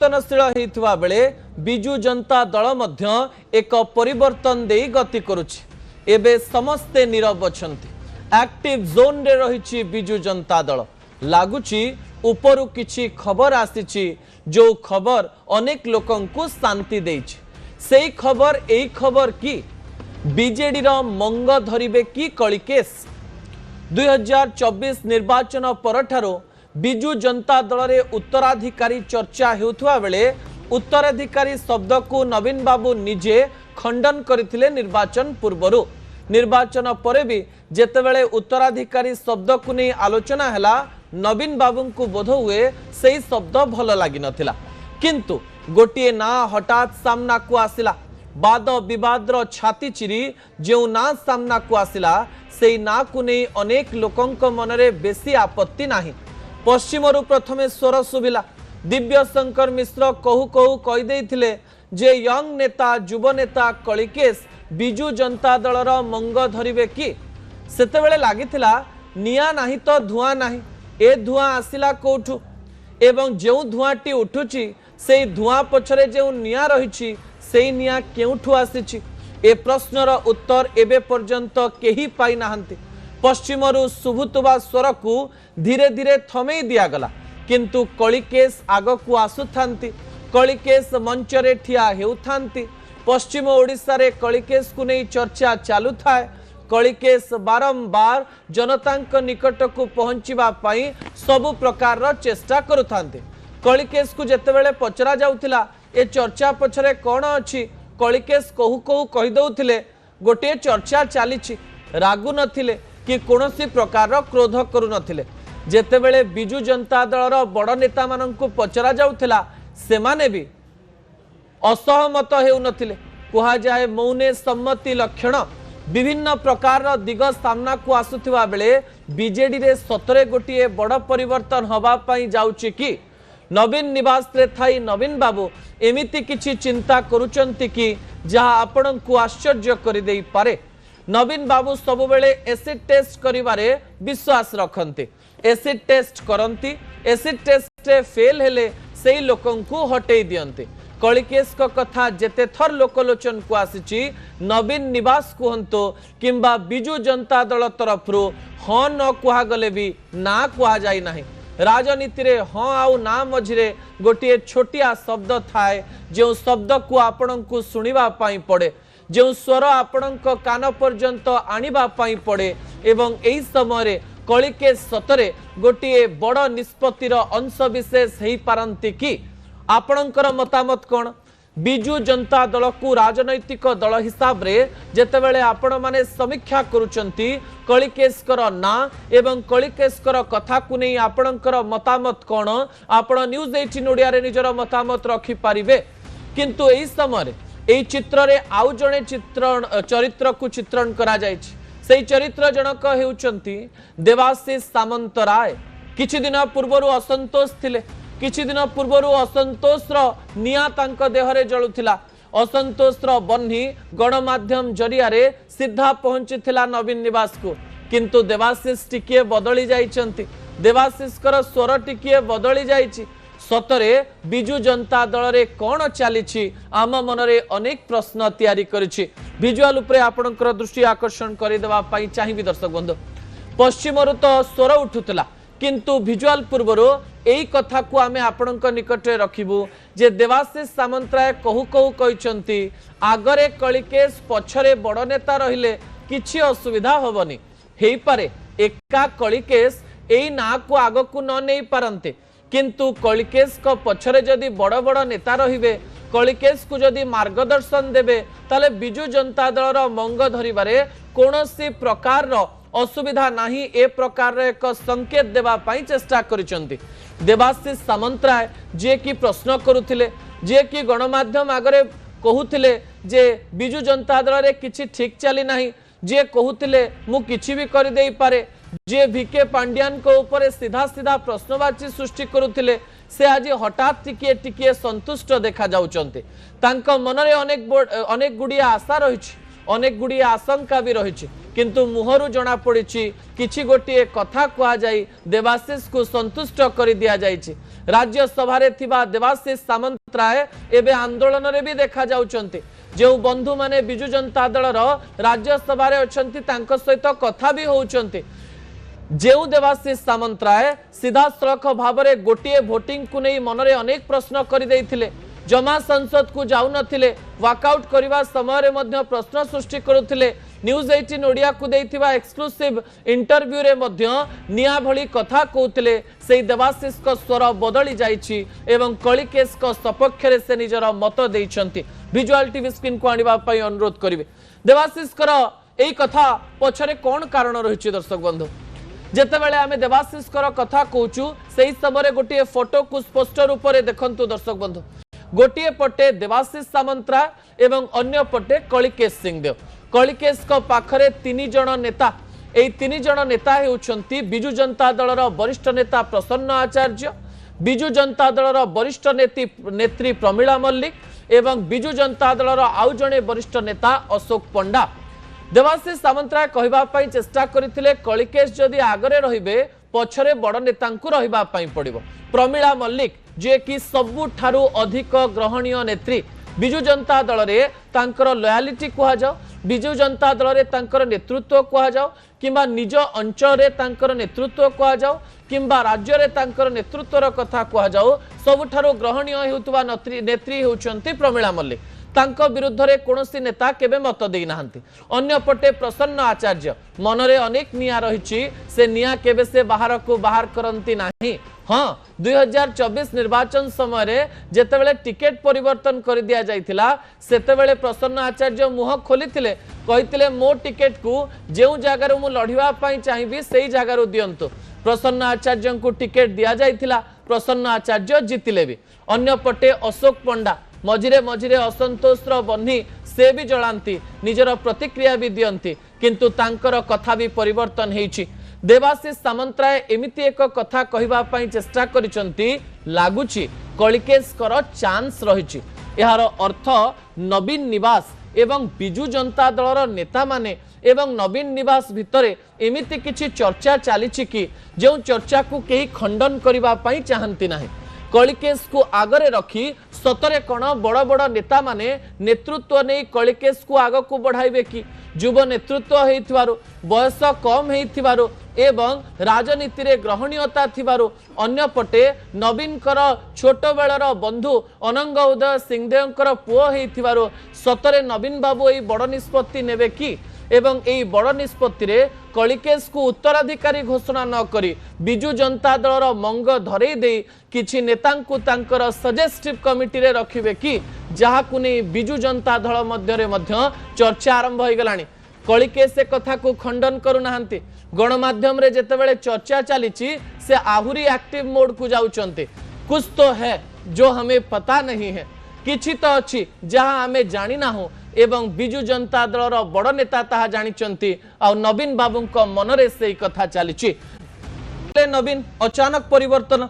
परिवर्तनशील होइथुवा बेले बिजु जनता दल मध्य एक परिवर्तन देई गति करुछि। एबे समस्ते नीरव अछंती। एक्टिव जोन रे रहिछि बिजु जनता दल। लागुछि उपरु किछि खबर आसीछि जो खबर अनेक लोकंकु शांति देइछि। सेई खबर एई खबर की बीजेडी रो मंग धरिबे की कलिकेस 2024 निर्वाचन परठारो बिजु जनता दल रे उत्तराधिकारी चर्चा हेउथुवा बेले उत्तराधिकारी शब्द को नवीन बाबू निजे खंडन करथिले निर्वाचन पूर्वरु। निर्वाचन परे भी जेतेबेले उत्तराधिकारी शब्द को नहीं आलोचना हैला नवीन बाबू को बोध हुए सही शब्द भल लगी नथिला, किंतु गोटिए ना हठात सामना को आसिला। वाद विवाद रो छाती चिरी जो ना सामना को आसिला सेई ना को नहीं अनेक लोकंक मनरे बेसी आपत्ति नाही। पश्चिमरु प्रथमे स्वर सुभिला। दिव्य शंकर मिश्र कहू कहू कहि देइथिले जे यंग नेता युव नेता कलिकेश बिजु जनता दलर मंग धरिबे कि। सेतेबेले लागिथिला निया नाही तो धुआं नाही। ए धुआं आसिला कोठु एवं जो धुआंटी उठुची सेई धुआं पछरे जो निया रहिछि सेई निया केउठु आसिछि ए प्रश्नर उत्तर एबे पर्यंत केही पाई नाहंती। पश्चिमरु सुभुतुबा स्वर को धीरे धीरे थमेई दियागला, किंतु कलिकेश आगकू आसुथांती। कलिकेश मंचरे ठिया हेउथांती। पश्चिम ओडिशा रे कलिकेश को नहीं चर्चा चालू थाए। कलिकेश बारंबार जनतांक निकट को पहुंचीबा पई सबु प्रकार रो चेष्टा करुथांते। कलिकेश को जेतेबेले पचरा जाउथिला ए चर्चा पछरे कोन अछि, कलिकेश कहू कहू कहि दउथिले गोटे चर्चा चालिछि। रागु नथिले कि कोनोसी प्रकार क्रोध करू नथिले। जेतेबेले बिजु जनता दलर बड़ नेता माननकु पचरा जाउथिला सेमाने भी असहमत हेउ नथिले। कुहा जाए मौने सम्मति लक्षण विभिन्न प्रकार दिग सामना को आसुथिबा बेले बीजेडी रे सतरे गोटिए बड़ परिवर्तन हवा पई जाउछि कि नवीन निवास रे थाई नवीन बाबू एमिति किछि चिंता करूचंती कि जहा आपन को आश्चर्य करि देई पारे। नवीन बाबू सब बेले एसिड टेस्ट करिवारे विश्वास रखंती। एसिड टेस्ट करंती। एसिड टेस्ट रे फेल हेले सेई लोकन को हटेई दियंती। कलिकेश को कथा जेते थर लोकलोचन को आसीची नवीन निवास कहंतो किंबा बिजु जनता दल तरफरु हाँ न कुहा गले भी ना कुहा जाई नाही। राजनीति रे हाँ आउ ना मझिरे गोटिए छोटिया शब्द थाए जो शब्द को आपण को सुनिबा पाई पड़े, जो स्वर आपण कान पर्यंत आनिबा पाई पड़े। एवं एही समय कलिकेश सतरे गोटिए बड़ निष्पत्तिर अंश विशेष हेई पारंती कि आपणकर मतामत कौन। बिजु जनता दल को राजनैतिक दल हिसाब रे जेतेबेले आपण माने समीक्षा करूचंती कलिकेशकर ना एवं कलिकेशकर कथा को नहीं आपणकर मतामत कौन आपण न्यूज 18 ओडिया रे निजर मतामत रखि पारिबे। किंतु एही समय एही चित्र रे आउ जणे चरित्र को चित्रण करा जायछि। सेही चरित्र जनक हेउचंती देवाशीष सामंतराय। किछि दिन पूर्वरु असंतोष थिले। किछि दिन पूर्वरु असंतोष रो निया तांक देहरे जळुथिला। असंतोष रो बन्ही गणमाध्यम जरिया रे सीधा पहुंचीथिला नवीन निवास को, किंतु देवाशीष टिकिए बदली जाइछंती। देवाशीष कर स्वर टिकिए बदली जाइछि। सतरे बिजु जनता दल रे कोन चालिछि आम मनरे अनेक प्रश्न तैयारी करिछि। विजुअल उपरे आपनकर दृष्टि आकर्षण करि देबा पई चाहिबी दर्शक बंधु। पश्चिमरु तो स्वर उठुतला, किंतु विजुअल पूर्वरु एई कथा को आमे आपनक निकट रे रखिबु जे देवाशीष सामंतराय कहू कहू कहिसंती आगरे कलिकेश पछरे बड़ नेता रहिले किछि असुविधा होबनी। हेई पारे एका कलिकेश एई ना को आगो को न नै पारंते, किंतु कलिकेश को पछरे जदि बड़ बड़ नेता रहिबे कलिकेश को जदि मार्गदर्शन देबे ताले बिजु जनता दलर मंग धरिबारे कोनोसी प्रकार रो असुविधा नहीं। ए प्रकार एक संकेत देवा पाई चेष्टा करिसंती। देवाशीष सामंतराय जे की प्रश्न करुथिले, जे की गणमाध्यम आगरे कहूथिले जे बिजु जनता दल रे किछि ठीक चली नाही, जे कहूथिले मु किछि भी करि देई पारे, जे वीके पांड्यान को ऊपर सीधा सीधा प्रश्नवाची सृष्टि करुथिले से आज हठात टिकिए टिकिए संतुष्ट देखा जाउचंती। तांको मनरे अनेक गुड़िया आशा रहिछि, अनेक गुड़िए आशंका भी रही किंतु मुहरु जना पड़ी किछि गोटे कथा कह जाई देवाशीष को संतुष्ट कर दिया जाइछि। राज्यसभा रे थिबा देवाशीष सामंतराय एबे आंदोलन रे भी देखा जाउचंती। जो बंधु माने बिजु जनता दल राज्यसभा रे अछंती तांको सहित कथा भी होउचंती। जेउ देवाशीष सामंतराय सीधा सड़क भाव में गोटे भोटिंग को नहीं मनरे अनेक प्रश्न कर देइथिले, जमा संसद को जाऊ नथिले, वॉकआउट करबा समय रे मध्य प्रश्न सृष्टि करुथिले। न्यूज 18 ओडिया को देइथिबा एक्सक्लूसिव इंटरव्यू रे मध्य निया भली कथा कहउथिले। सेई देवाशीष को स्वर बदली जाइछि एवं कलिकेश को सपक्ष रे से निजर मत देइछंती। विजुअल टीवी स्क्रीन को आनिबा पई अनुरोध करिवे। देवाशीष कर एई कथा पछरे कोन कारण रहिछि दर्शक बंधु? जेतेबेले आमे देवाशीष कर कथा कहूचु सेई समय गोटे फोटो को स्पष्ट रूप से देखंतु दर्शक बंधु। गोटे पटे देवाशीष सामंतराय एवं अन्य पटे कलिकेश सिंहदेव। कलिकेश को पाखरे 3 जण नेता। एई 3 जण नेता हेउछंती बिजु जनता दलर वरिष्ठ नेता प्रसन्न आचार्य, बिजु जनता दलर वरिष्ठ नेत्री प्रमीला मल्लिक एवं बिजु जनता दलर आउ जणे वरिष्ठ नेता अशोक पंडा। देवाशीष सामंतराय कहबा पई चेष्टा करथिले कलिकेश जदि आगरे रहिबे पछरे बड़ नेतांकु रहिबा पई पड़िबो। प्रमीला मल्लिक जे कि सबुठारु अधिक ग्रहणीय नेत्री, बिजु जनता दल रे तांकर लॉयलिटी कहा जाओ, बिजु जनता दल रे तांकर नेतृत्व कहा जाओ किंबा निज अंचल रे तांकर नेतृत्व कहा जाओ किंबा राज्य रे तांकर नेतृत्वर कथा कहा जाओ, सबुठारु ग्रहणीय हेउतबा नेत्री हेउचंती प्रमीला मल्लिक। तांको विरुद्ध रे कोनोसी नेता केबे मत देई नाहंती। अन्य पटे प्रसन्न आचार्य मनरे अनेक निया रहिछि, से निया केबे से बाहर को बाहर करंती नाही। हाँ, 2024 निर्वाचन समय रे जेतेबेले टिकेट परिवर्तन कर दिया जाइथिला सेतेबेले प्रसन्न आचार्य मुह खोलिथिले, कहिथिले मो टिकेट को जेउ जागार मु लढिबा पई चाहिबी सेई जागार दियंतु। प्रसन्न आचार्य को टिकेट दिया जाइथिला, प्रसन्न आचार्य जितिले भी। अन्य पटे अशोक पंडा मझिरे मझिरे असंतोषर बन्ही से भी जलांती, निजर प्रतिक्रिया भी दियंती, किंतु तांकर कथा भी परिवर्तन हेइछि। देवाशीष सामंतराय एमिति एक कथा कहबा पई चेष्टा करिसंती, लागुछि कलिकेश कर चांस रहिछि। एहार अर्थ नवीन निवास एवं बिजु जनता दलर नेता माने एवं नवीन निवास भितरे एमिति किछि चर्चा चलीछि कि जो चर्चा को केही खंडन करबा पई चाहंती नाही। कलिकेश को आगरे रखी सतरे कण बड़ बड़ नेता माने नेतृत्व नहीं कलिकेश को आग को बढ़ाइबे कि? युव नेतृत्व हेइथिबारु, बयस कम हेइथिबारु एवं राजनीति रे ग्रहणीयता थिबारु, अन्य पटे नवीन कर छोट बेलर बंधु अनंग उदय सिंहदेवकर पुओ हेइथिबारु सतरे नवीन बाबू एई बड़ निष्पत्ति नेबे कि? एवं एई बड़ निष्पत्ति रे कलिकेश को उत्तराधिकारी घोषणा न करी बिजु जनता दलर मंग धरई दे किछि नेतांकु तांकर सजेस्टिव कमिटी रे रखिबे कि? जहाकु नै बिजु जनता दल मध्य रे मध्य चर्चा आरंभ हो गलानी। कलिकेश से कथा को खंडन करू नाहंती। गणमाध्यम रे जेतेबेले चर्चा चलीछि से आहुरी एक्टिव मोड को जाउचंती। कुछ तो है जो हमें पता नहीं है, किछि तो अछि जहां हमें जानि ना हो एवं बिजु जनता दलर बड़ नेता ताहा जानिचंती आ नवीन बाबूंको मनरे से कथा चलीछि। नवीन अचानक परिवर्तन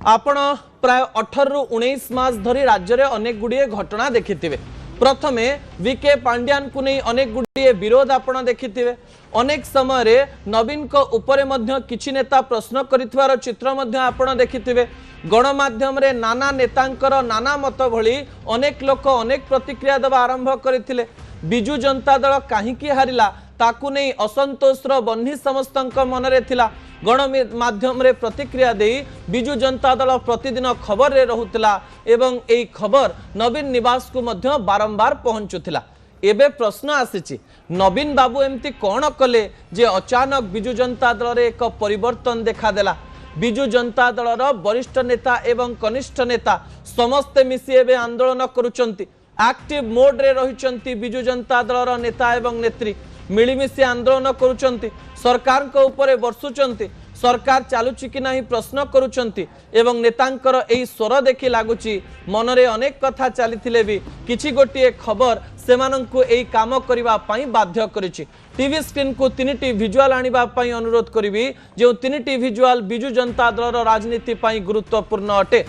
आपण प्राय 18 रु 19 मास धरी राज्य रे अनेक गुड़िए घटना देखिथिबे। प्रथमे वीके पांड्यान को नहीं अनेक गुड़िए विरोध आपण देखिथिबे। अनेक समय रे नवीन को ऊपर मध्य किछि नेता प्रश्न करिथवार चित्र मध्य आपण देखिथिबे। गणमाध्यम रे नाना नेतांकर नाना मत भली अनेक लोक अनेक प्रतिक्रिया देवा आरंभ करथिले। बिजु जनता दल काहीकि हारिला ताकू नहीं असंतोषर बन्ही समस्तक मनरे थिला। गणमाध्यम रे प्रतिक्रिया दे बिजु जनता दल प्रतिदिन खबर रे रहुतिला एवं एई खबर नवीन निवास को मध्य बारंबार पहुंचुथिला। एबे प्रश्न आसीछि, नवीन बाबू एमती कौन कले जे अचानक बिजु जनता दल रे एक परिवर्तन देखा देला? बिजु जनता दलर वरिष्ठ नेता एवं कनिष्ठ नेता समस्ते मिसी एबे आंदोलन करुचंती। एक्टिव मोड रे रहिचंती बिजु जनता दलर नेता एवं नेत्री मिलिमिशी आंदोलन करुचंती। सरकार को ऊपर बर्षुचंती, सरकार चालुची कि नहीं प्रश्न करुचंती एवं नेतांकर एही स्वर देखि लागुची मनरे अनेक कथा चलीथिले भी किछि गोटिए खबर सेमानंकु एही काम करिबा पई बाध्य करिछि। टीवी स्क्रीन को 3टी विजुअल आनिबा पई अनुरोध करिवि जे 3टी विजुअल बिजु जनता दलर राजनीति पई गुरुत्वपूर्ण अटे।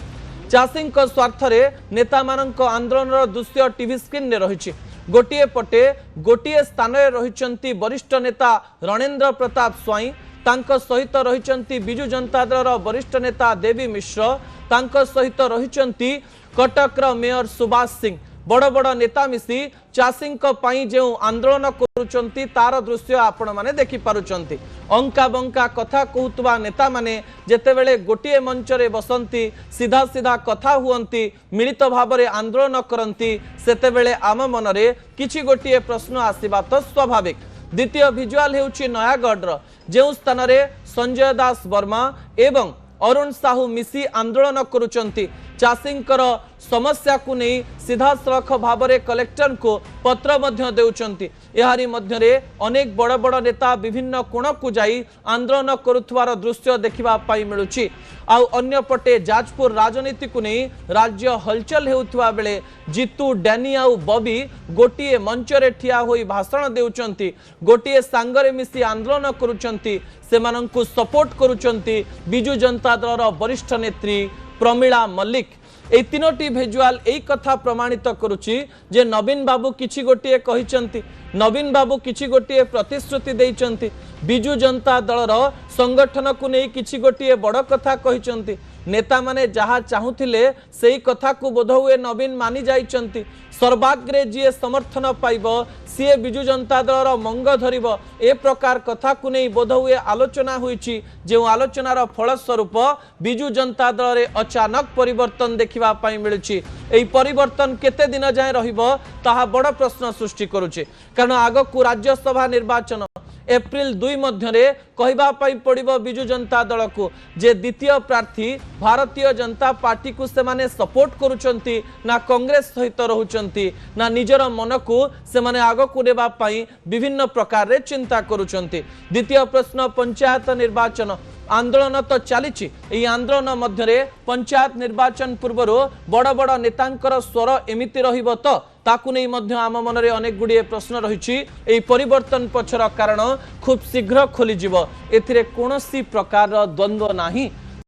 चाषी स्वार्थ रे नेता मानक आंदोलन दृश्य टीवी स्क्रीन रे रहिछि। गोटे पटे गोटे स्थान रही वरिष्ठ नेता रणेंद्र प्रताप स्वाई, तांको सहित रही बिजु जनता दल वरिष्ठ नेता देवी मिश्र, तांको सहित रही कटकर मेयर सुभाष सिंह। बड़ बड़ नेता मिसी चाषी जो आंदोलन करुचंती तार दृश्य आपण माने देखि पारुचंती। अंका बंका कथा कहूतबा नेता माने जेतेबेले गोटे मंच रे बसंती, सीधा सीधा कथा हुअंती, मिलित भावरे आंदोलन करंती, सेतेबेले आम मनरे किछि गोटे प्रश्न आसीबा तो स्वाभाविक। द्वितीय भिजुआल हेउछि नयागढ़ जो स्थान रे संजय दास वर्मा एवं अरुण साहू मिसी आंदोलन करुचंती। चाषींकर समस्या को नहीं सीधा सड़क भाव में कलेक्टर को पत्र मध्य देउचंती। एहारी मध्यरे अनेक बड़ बड़ नेता विभिन्न कोण को जाई आंदोलन करुथवार दृश्य देखिबा पाई मिलुछि। आउ अन्य पटे जाजपुर राजनीति को नहीं राज्य हलचल हेउथवा बेले जीतू डैनी आउ बबी गोटिए मंच रे ठिया होई भाषण देउचंती, गोटिए सांगरे मिसी आंदोलन करुचंती, सेमानंकु सपोर्ट करुचंती बिजु जनता दलर वरिष्ठ नेत्री प्रमिला मल्लिक। ए तीनोटी भिजुआल एई कथा प्रमाणित करुछि जे नवीन बाबू किछि गोटिए कहिचंती, नवीन बाबू किछि गोटिए प्रतिश्रुति देइचंती, बिजु जनता दलर संगठन को नहीं किछि गोटिए बड़ कथा कहिचंती। नेता माने जहा चाहुथिले सेई कथा को बोध हुए नवीन मानि जाइचंती। सर्वाग्रे जी समर्थन पाइब सी बिजु जनता दलर मंग धरिब ए प्रकार कथा को नहीं बोध हुए आलोचना होईछि। जो आलोचनार फलस्वरूप बिजु जनता दल रे अचानक परिवर्तन देखिबा पाई मिलुछि। एई परिवर्तन केते दिन जाय रहिबो ताहा बड़ प्रश्न सृष्टि करुछि, कारण आगकू राज्यसभा निर्वाचन एप्रिल 2 मध्यरे कहबा पाई पड़िबो बिजु जनता दल को जे द्वितीय प्रार्थी भारतीय जनता पार्टी को से माने सपोर्ट करुचंती ना कांग्रेस सहित रहउचंती ना निजर मन को से माने आगो को नेबा पाई विभिन्न प्रकार रे चिंता करुचंती। द्वितीय प्रश्न पंचायत निर्वाचन आंदोलन तो चली। आंदोलन मध्य पंचायत निर्वाचन पूर्व बड़ बड़ नेतांकर स्वर एमिति रहिबो तो ताकू नहीं मध्य आम मनरे अनेक गुड़िए प्रश्न रही। परिवर्तन पछर कारण खूब शीघ्र खोली एथिरे कोनोसी प्रकार द्वंद्व नाही।